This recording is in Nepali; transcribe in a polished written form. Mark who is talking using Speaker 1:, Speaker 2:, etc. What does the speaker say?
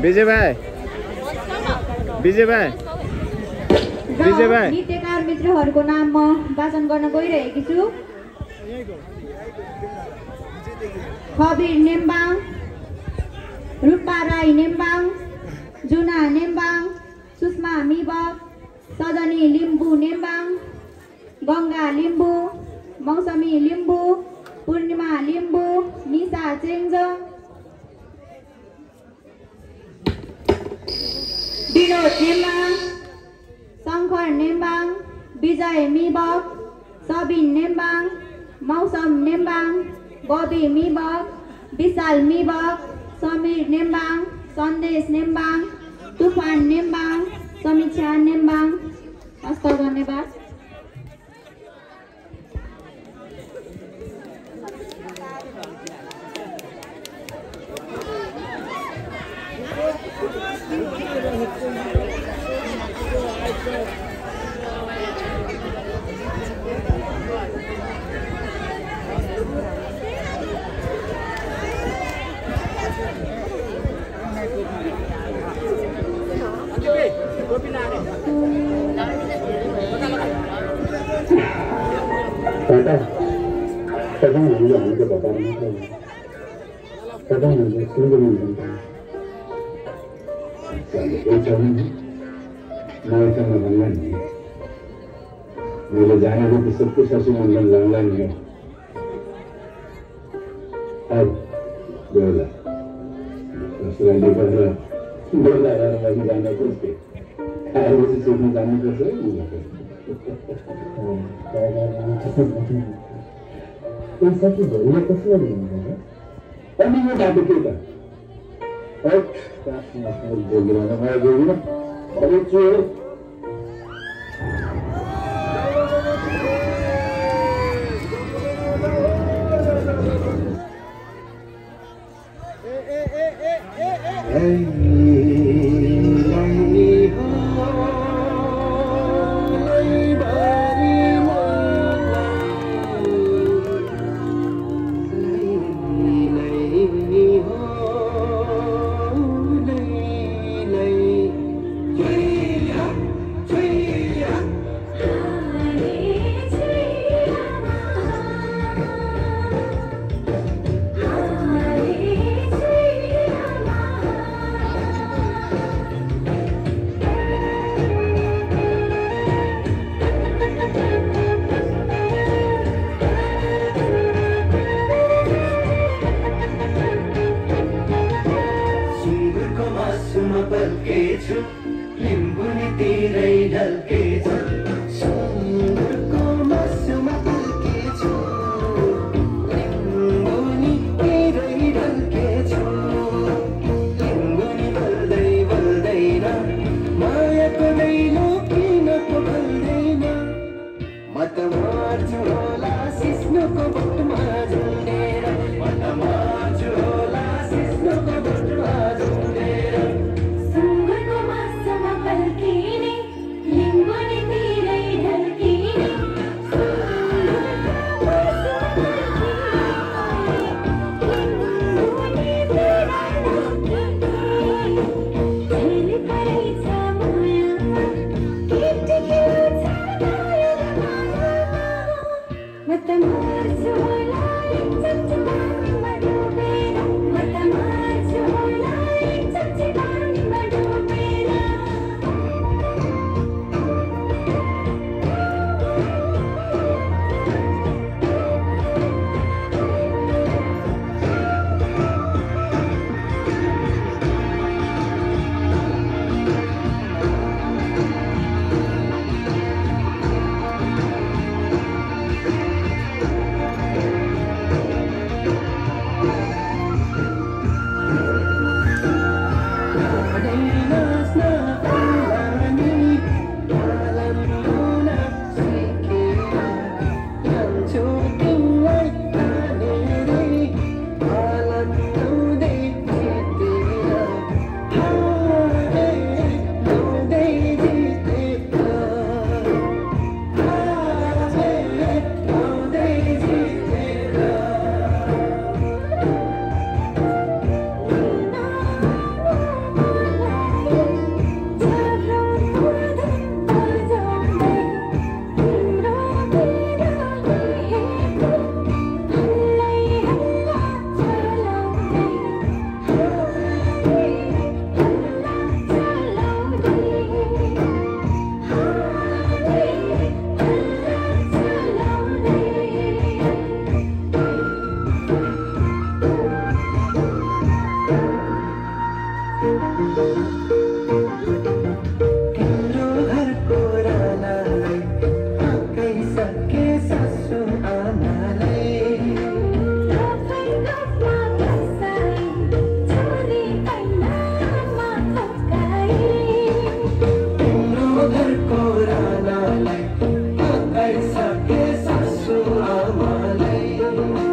Speaker 1: विजय भाइ
Speaker 2: नृत्यकार मित्रहरूको नाम म वाचन गर्न गइरहेकी छु। खबिर नेम्बाङ, रूपा राई नेम्बाङ, जुना नेम्बाङ, सुषमा मिबक, सजनी लिम्बू नेम्बाङ, गङ्गा लिम्बू, मौसमी लिम्बू, पूर्णिमा लिम्बू, निशा चेङ्जो, विनोद नेम्बाङ, शङ्कर नेम्बाङ, विजय मिबक, सबिन नेम्बाङ, मौसम नेम्बाङ, बबी मिबक, विशाल मिबक, समीर नेम्बाङ, सन्देश नेम्बाङ, तुफान नेम्बाङ, समीक्षा नेम्बाङ। हस्त धन्यवाद।
Speaker 3: kadang hanya untuk bapak mereka, kadang hanya single mereka. Jadi macam mereka mengenal ni, bila jangan itu sebut sesuatu mengenal ni. Ay, boleh. Selain daripada boleh ada lagi jangan terus. Kalau sesuatu jangan terus, boleh. ऐसा कि बोलने को सुन नहीं है अभी वो बात क्या है क्या बोल रहा है मैं बोल रहा अरे चोर Thank you.